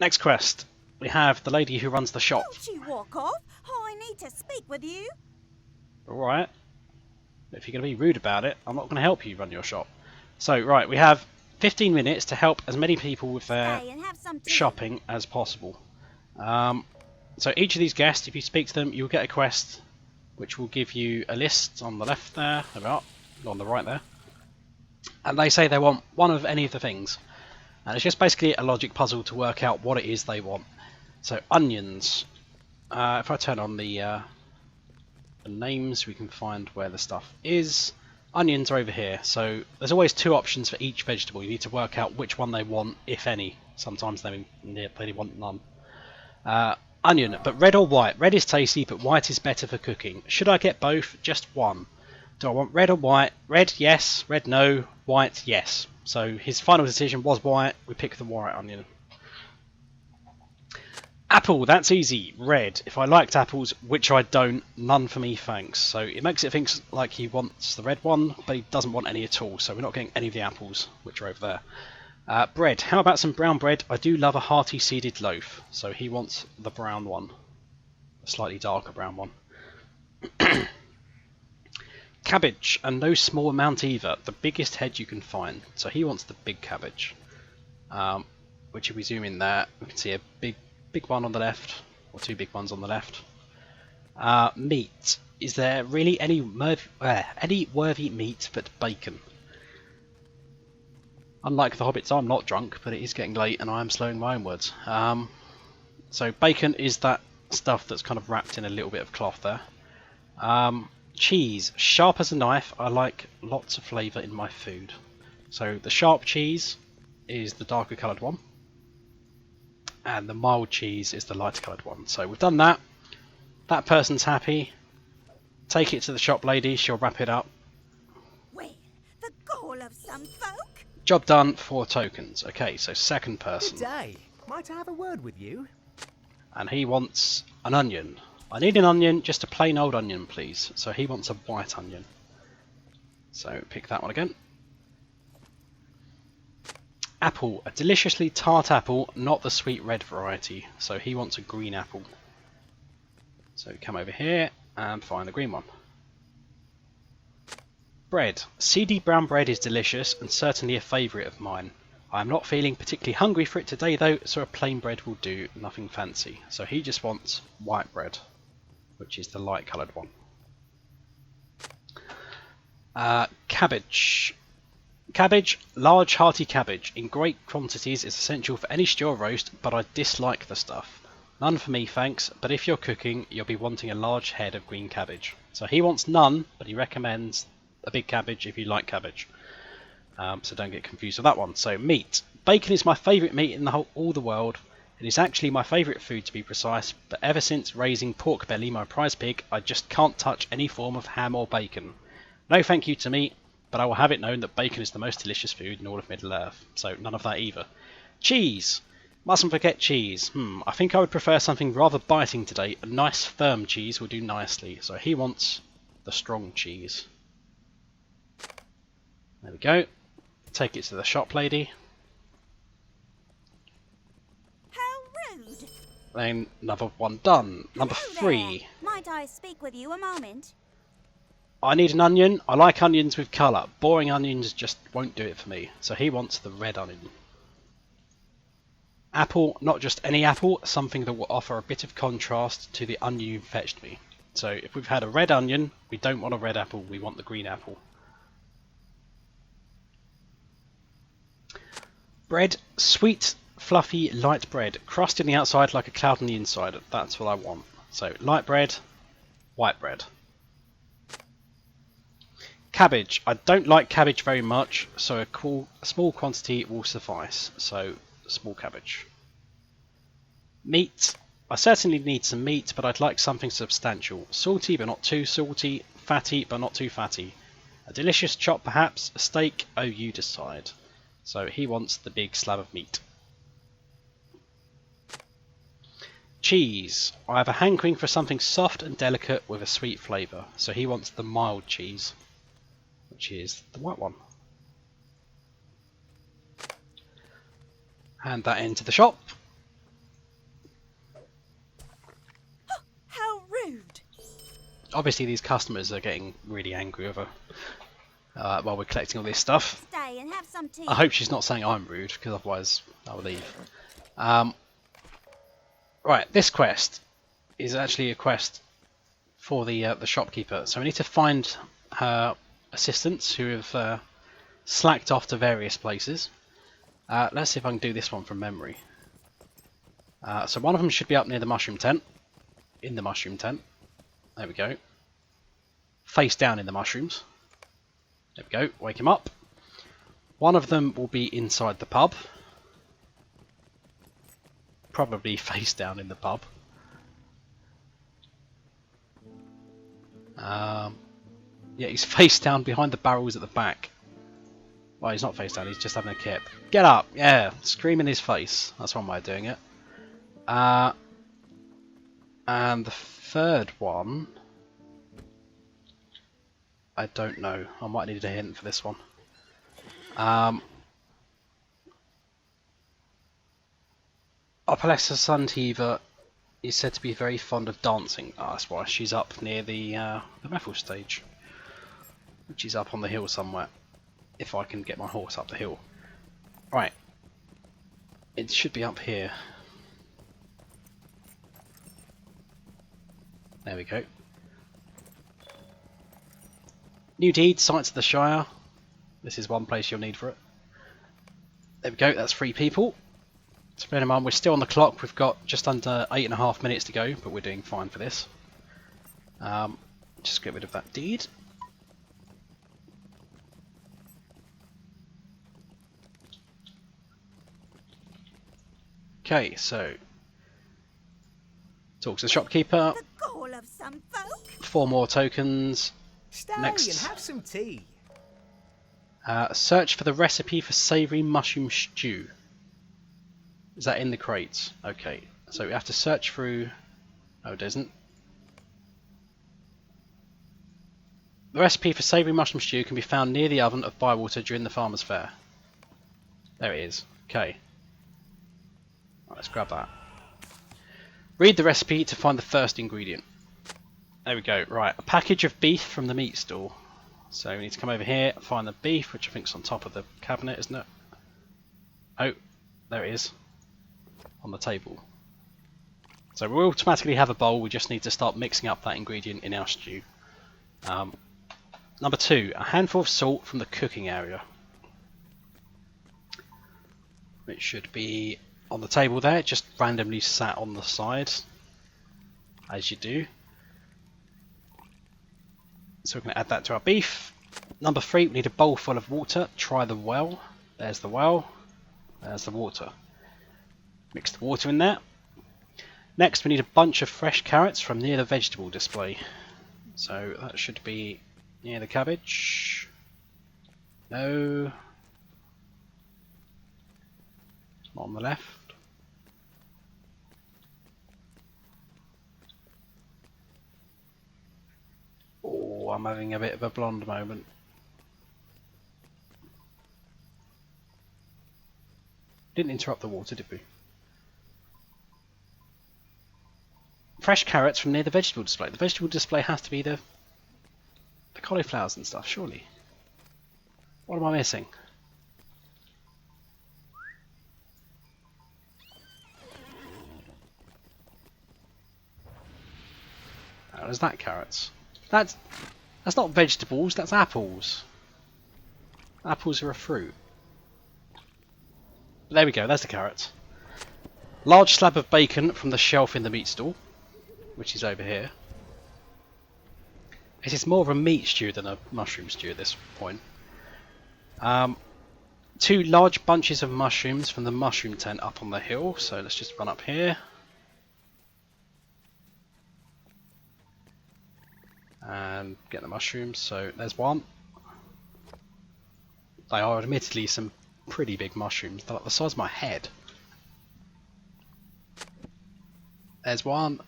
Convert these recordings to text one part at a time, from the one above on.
Next quest. We have the lady who runs the shop. Don't you walk off. I need to speak with you. Alright. If you're going to be rude about it, I'm not going to help you run your shop. So, right, we have 15 minutes to help as many people with their Stay and have some tea. shopping as possible. So each of these guests, if you speak to them, you'll get a quest which will give you a list on the left there, about on the right there. And they say they want one of any of the things. And it's just basically a logic puzzle to work out what it is they want. So onions. If I turn on the names, we can find where the stuff is. Onions are over here. So there's always two options for each vegetable. You need to work out which one they want, if any. Sometimes they want none. Onion, but red or white? Red is tasty, but white is better for cooking. Should I get both? Just one. Do I want red or white? Red, yes. Red, no. White, yes. So his final decision was white. We pick the white onion. Apple, that's easy. Red. If I liked apples, which I don't, none for me, thanks. So it makes it think like he wants the red one, but he doesn't want any at all. So we're not getting any of the apples, which are over there. Bread. How about some brown bread? I do love a hearty seeded loaf. So he wants the brown one. A slightly darker brown one. Cabbage, and no small amount either. The biggest head you can find. So he wants the big cabbage. Which if we zoom in there, we can see a big one on the left. Or two big ones on the left. Meat. Is there really any worthy meat but bacon? Unlike the hobbits, I'm not drunk, but it is getting late and I am slowing my own words. So bacon is that stuff that's kind of wrapped in a little bit of cloth there. Cheese, sharp as a knife. I like lots of flavour in my food. So the sharp cheese is the darker coloured one. And the mild cheese is the lighter coloured one. So we've done that. That person's happy. Take it to the shop lady, she'll wrap it up. Well, the goal of some folk. Job done, 4 tokens. Okay, so second person. Good day. Might I have a word with you? And he wants an onion. I need an onion, just a plain old onion, please. So he wants a white onion. So pick that one again. Apple, a deliciously tart apple, not the sweet red variety. So he wants a green apple. So come over here and find the green one. Bread. Seedy brown bread is delicious and certainly a favourite of mine. I am not feeling particularly hungry for it today though, so a plain bread will do, nothing fancy. So he just wants white bread, which is the light coloured one. Cabbage. Cabbage, large hearty cabbage, in great quantities is essential for any stew or roast, but I dislike the stuff. None for me thanks, but if you're cooking, you'll be wanting a large head of green cabbage. So he wants none, but he recommends a big cabbage if you like cabbage. So don't get confused with that one. So meat. Bacon is my favourite meat in all the world. It is actually my favourite food to be precise, but ever since raising Pork Belly, my prize pig, I just can't touch any form of ham or bacon. No thank you to meat, but I will have it known that bacon is the most delicious food in all of Middle Earth. So none of that either. Cheese. Mustn't forget cheese. I think I would prefer something rather biting today. A nice firm cheese will do nicely. So he wants the strong cheese. There we go. Take it to the shop lady. How rude. Then another one done. Number Hello 3. there. Might I speak with you a moment? I need an onion. I like onions with colour. Boring onions just won't do it for me. So he wants the red onion. Apple, not just any apple, something that will offer a bit of contrast to the onion you fetched me. So if we've had a red onion, we don't want a red apple, we want the green apple. Bread, sweet, fluffy, light bread. Crust in the outside like a cloud on the inside. That's what I want. So light bread, white bread. Cabbage. I don't like cabbage very much, so a small quantity will suffice. So small cabbage. Meat. I certainly need some meat, but I'd like something substantial. Salty but not too salty. Fatty but not too fatty. A delicious chop perhaps. A steak. Oh, you decide. So he wants the big slab of meat. Cheese. I have a hankering for something soft and delicate with a sweet flavour. So he wants the mild cheese, which is the white one. Hand that into the shop. obviously these customers are getting really angry over while we're collecting all this stuff. Stay and have some tea. I hope she's not saying I'm rude, because otherwise I'll leave. Right, this quest is actually a quest for the shopkeeper. So we need to find her assistants who have slacked off to various places. Let's see if I can do this one from memory. So one of them should be up near the mushroom tent. In the mushroom tent. There we go. Face down in the mushrooms. There we go. Wake him up. One of them will be inside the pub. Probably face down in the pub. Yeah, he's face down behind the barrels at the back. Well, he's not face down, he's just having a kip. Get up! Yeah, scream in his face. That's one way of doing it. And the third one... I don't know. I might need a hint for this one. Opalessa Suntiva is said to be very fond of dancing. Oh, that's why she's up near the raffle stage, which is up on the hill somewhere. If I can get my horse up the hill. Right. It should be up here. There we go. New deed, Sights of the Shire. This is one place you'll need for it. There we go, that's 3 people. So bear in mind, we're still on the clock. We've got just under 8.5 minutes to go, but we're doing fine for this. Just get rid of that deed. Okay, so talk to the shopkeeper. The gall of some folk. 4 more tokens. Stay Next. and have some tea. Search for the recipe for savoury mushroom stew. Is that in the crates? Okay, so we have to search through... Oh, it isn't. The recipe for savoury mushroom stew can be found near the oven of Bywater during the farmer's fair. There it is. Okay. Right, let's grab that. Read the recipe to find the first ingredient. There we go. Right, a package of beef from the meat store. So we need to come over here, find the beef, which I think is on top of the cabinet, isn't it? Oh, there it is. On the table. So we automatically have a bowl, we just need to start mixing up that ingredient in our stew. Number 2, a handful of salt from the cooking area. It should be on the table there, just randomly sat on the side, as you do. So we're going to add that to our beef. Number 3, we need a bowl full of water. Try the well. There's the well. There's the water. Mix the water in there. Next we need a bunch of fresh carrots from near the vegetable display. So that should be near the cabbage. No. On the left. Oh, I'm having a bit of a blonde moment. Didn't interrupt the water, did we? Fresh carrots from near the vegetable display. The vegetable display has to be the cauliflowers and stuff, surely. What am I missing? Oh, is that carrots? That's not vegetables, that's apples. Apples are a fruit. There we go, there's the carrots. Large slab of bacon from the shelf in the meat stall, which is over here. It is more of a meat stew than a mushroom stew at this point. 2 large bunches of mushrooms from the mushroom tent up on the hill, so let's just run up here. And get the mushrooms, so there's one. They are admittedly some pretty big mushrooms, they're like the size of my head. There's one.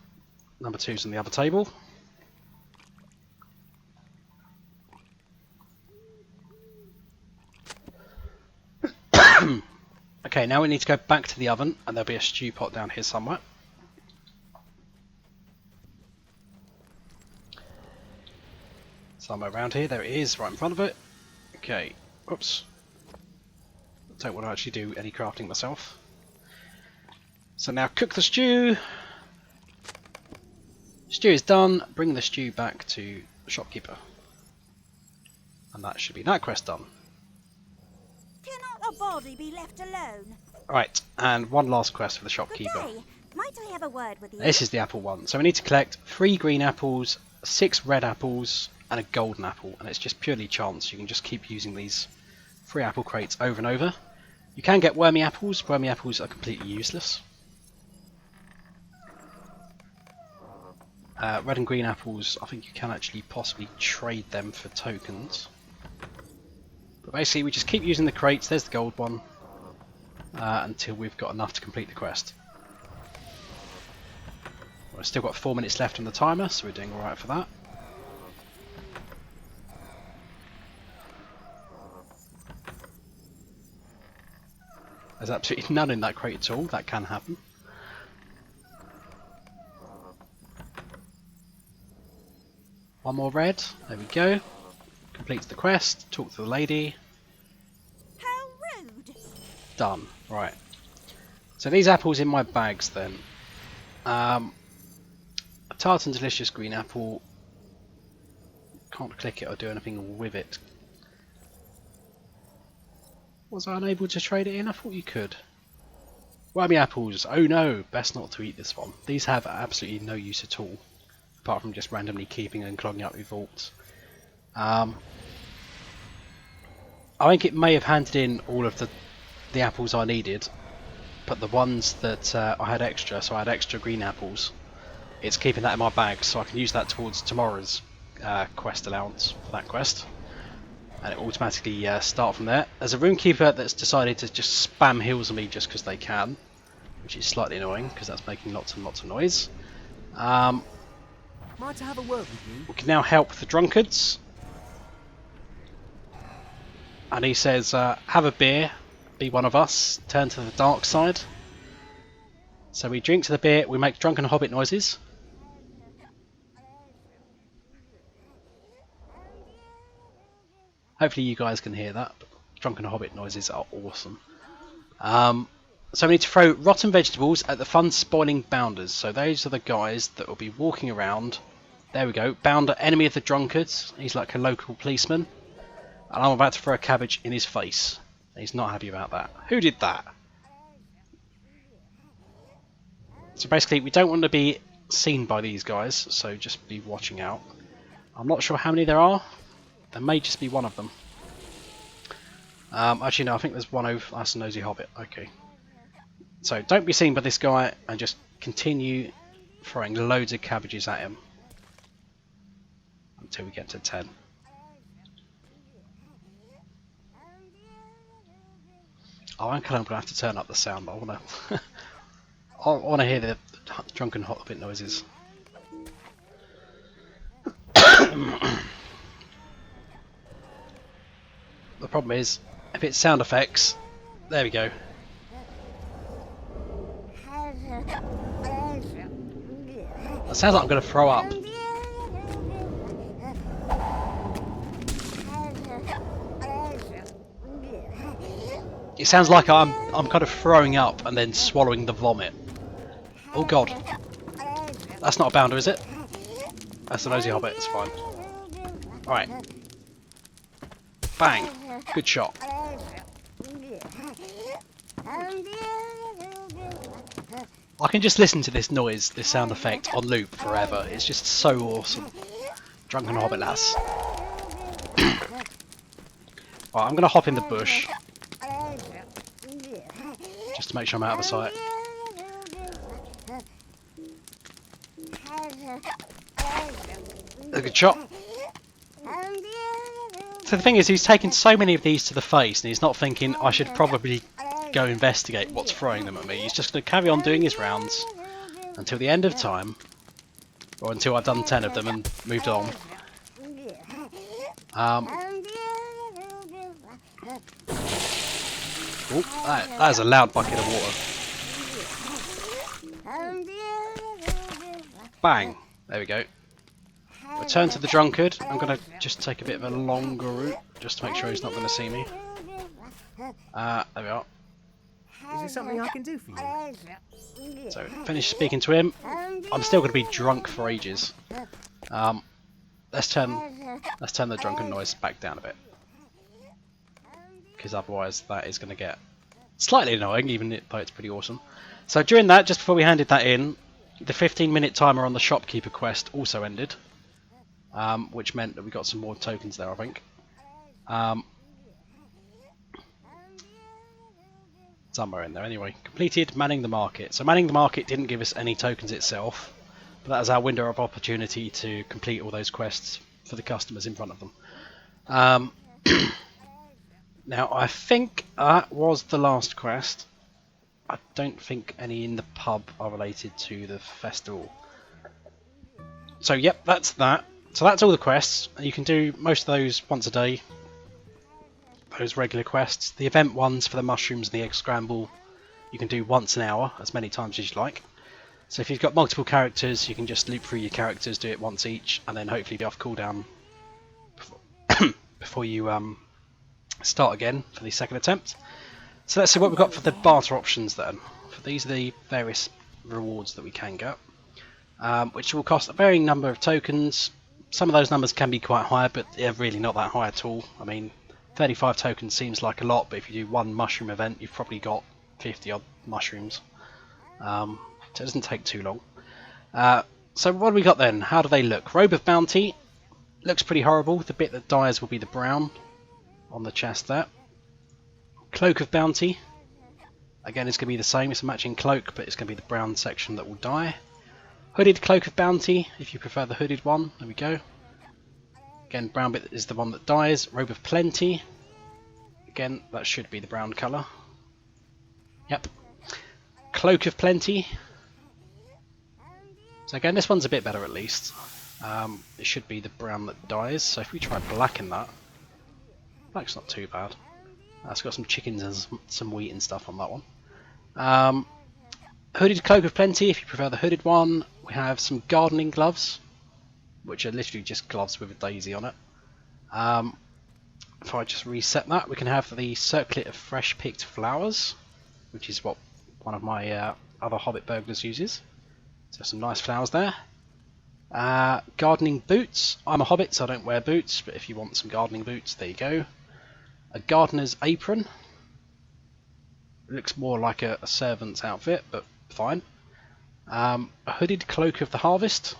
Number 2's on the other table. Okay, now we need to go back to the oven, and there'll be a stew pot down here somewhere. Somewhere around here. There it is, right in front of it. Okay. Oops. Don't want to actually do any crafting myself. So now cook the stew. Stew is done. Bring the stew back to the shopkeeper. And that should be that quest done. Cannot a body be left alone? Right, and one last quest for the shopkeeper. Good day. Might I have a word with you? This is the apple one. So we need to collect 3 green apples, 6 red apples, and a golden apple. And it's just purely chance. You can just keep using these 3 apple crates over and over. You can get wormy apples. Wormy apples are completely useless. Red and green apples, I think you can actually possibly trade them for tokens. But basically we just keep using the crates, there's the gold one, until we've got enough to complete the quest. We've still got 4 minutes left on the timer, so we're doing alright for that. There's absolutely none in that crate at all, that can happen. One more red, there we go. Completes the quest, talk to the lady. How rude! Done, right. So these apples in my bags then. A tart and delicious green apple. Can't click it or do anything with it. Was I unable to trade it in? I thought you could. Wormy apples, oh no, best not to eat this one. These have absolutely no use at all. Apart from just randomly keeping and clogging up your vaults. I think it may have handed in all of the apples I needed, but the ones that I had extra, so I had extra green apples, it's keeping that in my bag, so I can use that towards tomorrow's quest allowance for that quest. And it automatically start from there. There's a roomkeeper that's decided to just spam heals on me just because they can, which is slightly annoying because that's making lots and lots of noise. Might I have a word with you? We can now help the drunkards. And he says, have a beer, be one of us, turn to the dark side. So we drink to the beer, we make drunken hobbit noises. Hopefully you guys can hear that. Drunken hobbit noises are awesome. So we need to throw rotten vegetables at the fun spoiling bounders. So those are the guys that will be walking around. There we go. Bounder, enemy of the drunkards. He's like a local policeman. And I'm about to throw a cabbage in his face. He's not happy about that. Who did that? So basically we don't want to be seen by these guys. So just be watching out. I'm not sure how many there are. There may just be one of them. Actually no, I think there's one over. That's a nosy hobbit. Okay. So don't be seen by this guy and just continue throwing loads of cabbages at him. Until we get to 10. Oh, I'm going to have to turn up the sound, but I want to hear the drunken hobbit noises. The problem is, if it's sound effects, there we go. That sounds like I'm going to throw up. It sounds like I'm kind of throwing up and then swallowing the vomit. Oh god. That's not a bounder, is it? That's a nosy hobbit, it's fine. Alright. Bang! Good shot. I can just listen to this noise, this sound effect, on loop forever. It's just so awesome. Drunken hobbit lass. Alright, I'm going to hop in the bush. Just to make sure I'm out of sight. A good shot. So the thing is, he's taken so many of these to the face and he's not thinking I should probably go investigate what's throwing them at me. He's just going to carry on doing his rounds until the end of time, or until I've done 10 of them and moved on. Oh, that is a loud bucket of water. Bang! There we go. Return to the drunkard. I'm going to just take a bit of a longer route, just to make sure he's not going to see me. There we are. Is there something I can do for you? So, finish speaking to him. I'm still going to be drunk for ages. Let's turn the drunken noise back down a bit, because otherwise that is going to get slightly annoying, even though it's pretty awesome. So during that, just before we handed that in, the 15-minute timer on the shopkeeper quest also ended, which meant that we got some more tokens there, I think. Somewhere in there anyway. Completed manning the market. So manning the market didn't give us any tokens itself, but that is our window of opportunity to complete all those quests for the customers in front of them. Now I think that was the last quest. I don't think any in the pub are related to the festival. So yep, that's that. So that's all the quests. You can do most of those once a day. Those regular quests. The event ones for the mushrooms and the egg scramble you can do once an hour, as many times as you like. So if you've got multiple characters, you can just loop through your characters, do it once each, and then hopefully be off cooldown before you start again for the second attempt. So let's see what we've got for the barter options then. For these are the various rewards that we can get, which will cost a varying number of tokens. Some of those numbers can be quite high, but they're really not that high at all. I mean, 35 tokens seems like a lot, but if you do one mushroom event, you've probably got 50 odd mushrooms. So it doesn't take too long. So what have we got then? How do they look? Robe of Bounty looks pretty horrible. The bit that dies will be the brown on the chest there. Cloak of Bounty, again, it's going to be the same. It's a matching cloak, but it's going to be the brown section that will die. Hooded Cloak of Bounty, if you prefer the hooded one. There we go. Again, brown bit is the one that dies. Robe of Plenty, again, that should be the brown colour. Yep. Cloak of Plenty. So again, this one's a bit better at least. It should be the brown that dies. So if we try black in that, black's not too bad. It's got some chickens and some wheat and stuff on that one. Hooded Cloak of Plenty, if you prefer the hooded one. We have some gardening gloves, which are literally just gloves with a daisy on it. If I just reset that, we can have the circlet of fresh picked flowers, which is what one of my other Hobbit burglars uses. So some nice flowers there. Gardening boots. I'm a Hobbit, so I don't wear boots, but if you want some gardening boots, there you go. A gardener's apron. It looks more like a servant's outfit, but fine. A hooded cloak of the harvest.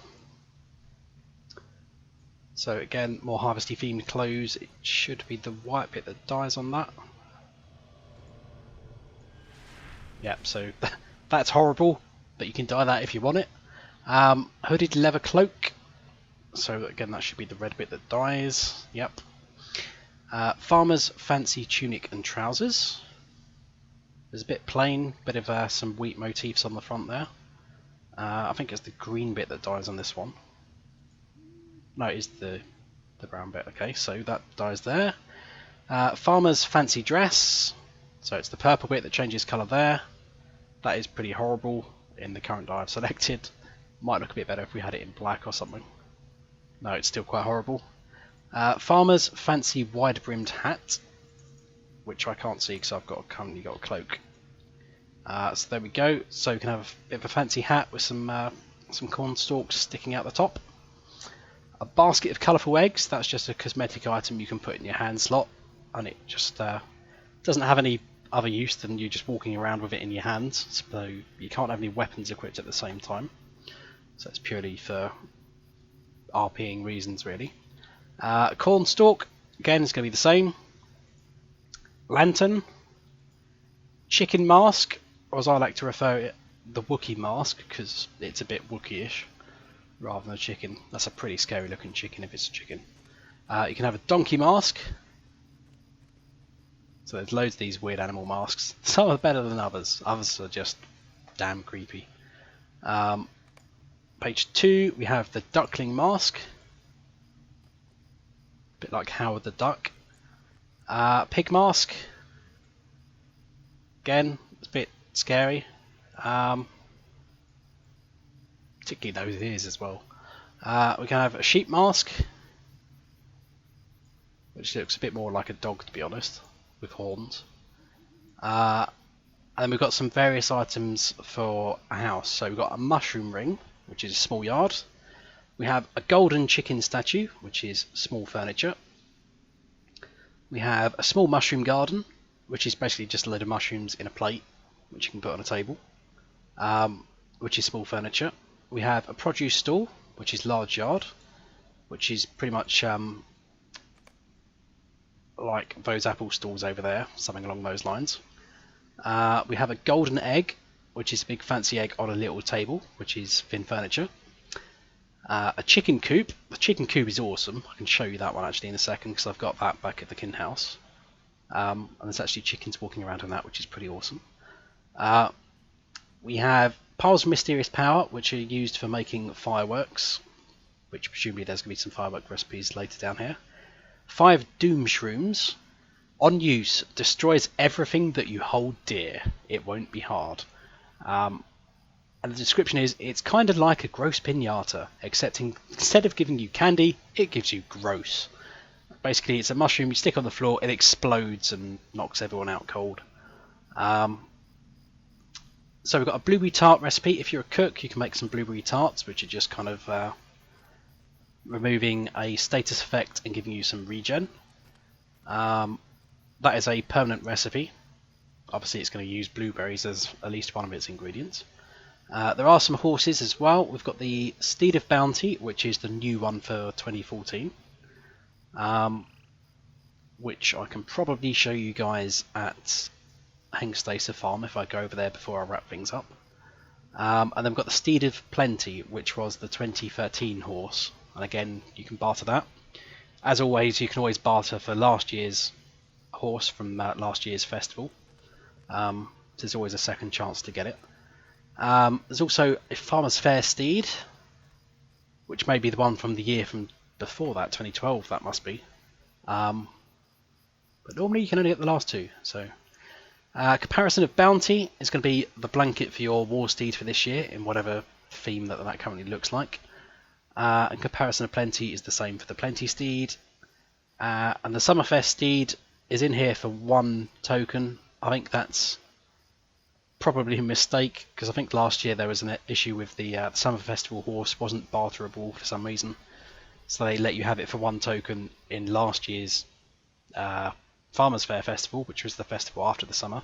So again, more harvesty themed clothes. It should be the white bit that dies on that. Yep, so that's horrible, but you can dye that if you want it. Hooded leather cloak. So again, that should be the red bit that dies. Yep. Farmer's fancy tunic and trousers. There's a bit plain, bit of some wheat motifs on the front there. I think it's the green bit that dies on this one. No, it is the brown bit. Okay, so that dies there. Farmer's fancy dress. So it's the purple bit that changes colour there. That is pretty horrible in the current dye I've selected. Might look a bit better if we had it in black or something. No, it's still quite horrible. Farmer's fancy wide-brimmed hat, which I can't see because I've currently got a cloak. So there we go. So we can have a bit of a fancy hat with some corn stalks sticking out the top. A basket of colourful eggs. That's just a cosmetic item you can put in your hand slot, and it just doesn't have any other use than you just walking around with it in your hands. So you can't have any weapons equipped at the same time. So it's purely for RPing reasons, really. Cornstalk, again, is going to be the same. Lantern. Chicken mask, or as I like to refer it, the Wookiee mask, because it's a bit Wookiee-ish, rather than a chicken. That's a pretty scary looking chicken if it's a chicken. You can have a donkey mask. So there's loads of these weird animal masks. Some are better than others. Others are just damn creepy. Page 2, we have the duckling mask. A bit like Howard the Duck. Pig mask. Again, it's a bit scary. Particularly those ears as well. We can have a sheep mask, which looks a bit more like a dog, to be honest, with horns. And then we've got some various items for a house. So we've got a mushroom ring, which is a small yard. We have a golden chicken statue, which is small furniture. We have a small mushroom garden, which is basically just a load of mushrooms in a plate, which you can put on a table, which is small furniture. We have a produce stall, which is large yard, which is pretty much like those apple stalls over there, something along those lines. We have a golden egg, which is a big fancy egg on a little table, which is thin furniture. A chicken coop. The chicken coop is awesome. I can show you that one actually in a second because I've got that back at the kin house. And there's actually chickens walking around on that, which is pretty awesome. We have piles of mysterious power, which are used for making fireworks, which presumably there's going to be some firework recipes later down here. 5 doom shrooms. On use, destroys everything that you hold dear. It won't be hard. And the description is, it's kind of like a gross pinata, except instead of giving you candy, it gives you gross. Basically, it's a mushroom you stick on the floor, it explodes and knocks everyone out cold. So we've got a blueberry tart recipe. If you're a cook, you can make some blueberry tarts, which are just kind of removing a status effect and giving you some regen. That is a permanent recipe. Obviously, it's going to use blueberries as at least one of its ingredients. There are some horses as well. We've got the Steed of Bounty, which is the new one for 2014, which I can probably show you guys at Hengstacer Farm if I go over there before I wrap things up. And then we've got the Steed of Plenty, which was the 2013 horse, and again you can barter that. As always, you can always barter for last year's horse from last year's festival. There's always a second chance to get it. There's also a Farmer's Faire steed, which may be the one from the year from before that, 2012, that must be. But normally you can only get the last two. So, comparison of bounty is going to be the blanket for your war steed for this year, in whatever theme that currently looks like. And comparison of plenty is the same for the plenty steed. And the Summerfest steed is in here for 1 token. I think that's probably a mistake, because I think last year there was an issue with the Summer Festival horse wasn't barterable for some reason, so they let you have it for 1 token in last year's Farmer's Fair Festival, which was the festival after the summer.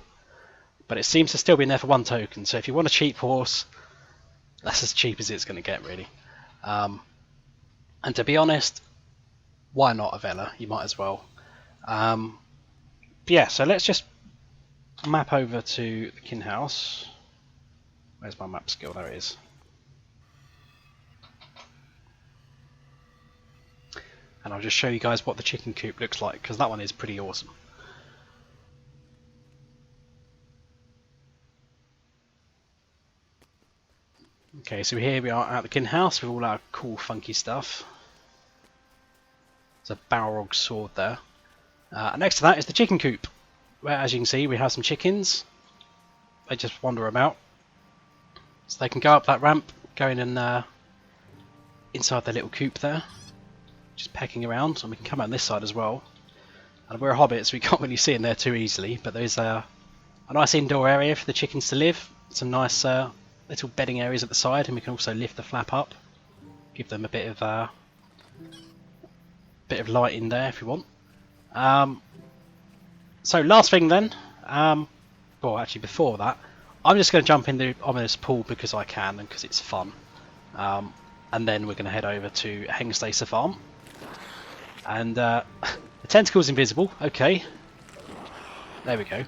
But it seems to still be in there for 1 token, so if you want a cheap horse, that's as cheap as it's going to get, really. And to be honest, why not a Vela? You might as well. Yeah, so let's just map over to the kin house. Where's my map skill? There it is. And I'll just show you guys what the chicken coop looks like, because that one is pretty awesome. Okay, so here we are at the kin house with all our cool funky stuff. There's a Balrog sword there. Next to that is the chicken coop, where, as you can see, we have some chickens. They just wander about. So they can go up that ramp, go in and inside their little coop there, just pecking around. And we can come out this side as well. And we're a hobbit, so we can't really see in there too easily, but there's a nice indoor area for the chickens to live. Some nice little bedding areas at the side, and we can also lift the flap up, give them a bit of light in there if you want. So last thing then, well actually before that, I'm just going to jump in the ominous pool because I can and because it's fun. And then we're going to head over to Hengstacer Farm. And the tentacle's invisible, okay. There we go.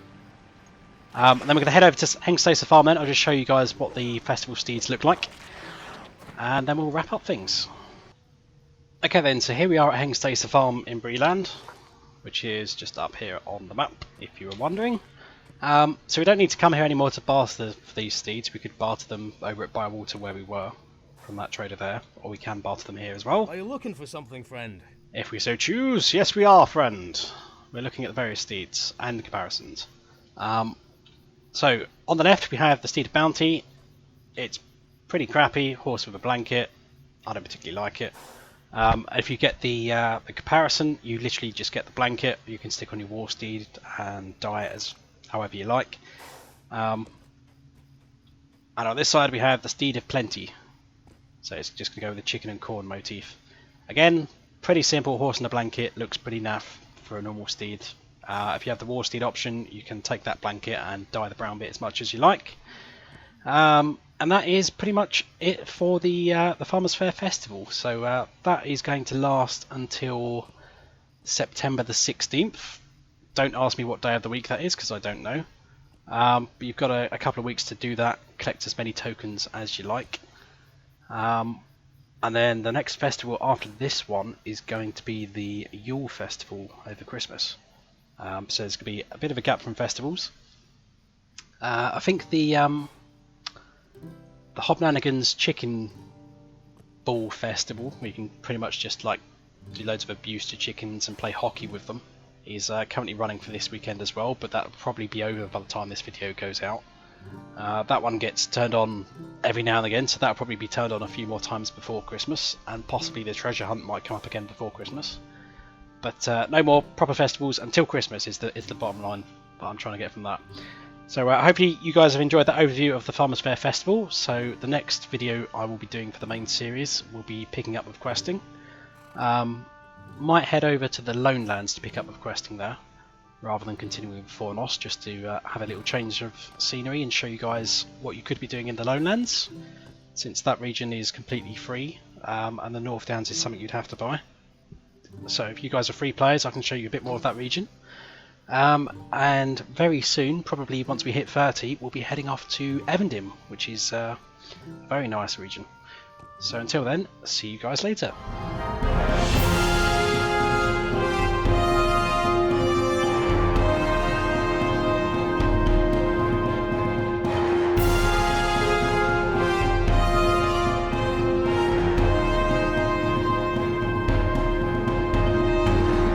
And then we're going to head over to Hengstacer Farm then. I'll just show you guys what the festival steeds look like. And then we'll wrap up things. Okay then, so here we are at Hengstacer Farm in Breeland, which is just up here on the map, if you were wondering. So we don't need to come here anymore to barter for these steeds. We could barter them over at Bywater where we were, from that trader there, or we can barter them here as well. Are you looking for something, friend? If we so choose, yes we are, friend. We're looking at the various steeds and comparisons. So on the left we have the Steed of Bounty. It's pretty crappy, horse with a blanket. I don't particularly like it. If you get the comparison, you literally just get the blanket. You can stick on your war steed and dye it as however you like. And on this side we have the Steed of Plenty. So it's just going to go with the chicken and corn motif. Again, pretty simple horse in a blanket, looks pretty naff for a normal steed. If you have the war steed option, you can take that blanket and dye the brown bit as much as you like. And that is pretty much it for the Farmers Fair Festival. So that is going to last until September the 16th. Don't ask me what day of the week that is, because I don't know. But you've got a couple of weeks to do that, collect as many tokens as you like. And then the next festival after this one is going to be the Yule Festival over Christmas. So there's going to be a bit of a gap from festivals. I think the Hobnanigans Chicken Ball Festival, where you can pretty much just like do loads of abuse to chickens and play hockey with them, is currently running for this weekend as well, but that'll probably be over by the time this video goes out. That one gets turned on every now and again, so that'll probably be turned on a few more times before Christmas, and possibly the treasure hunt might come up again before Christmas. But no more proper festivals until Christmas is the bottom line that I'm trying to get from that. So hopefully you guys have enjoyed that overview of the Farmers Fair Festival. So the next video I will be doing for the main series will be picking up with questing. Might head over to the Lone Lands to pick up with questing there, rather than continuing with Fornos, just to have a little change of scenery and show you guys what you could be doing in the Lone Lands, since that region is completely free, and the North Downs is something you'd have to buy. So if you guys are free players, I can show you a bit more of that region. And very soon, probably once we hit 30, we'll be heading off to Evendim, which is a very nice region. So until then, see you guys later.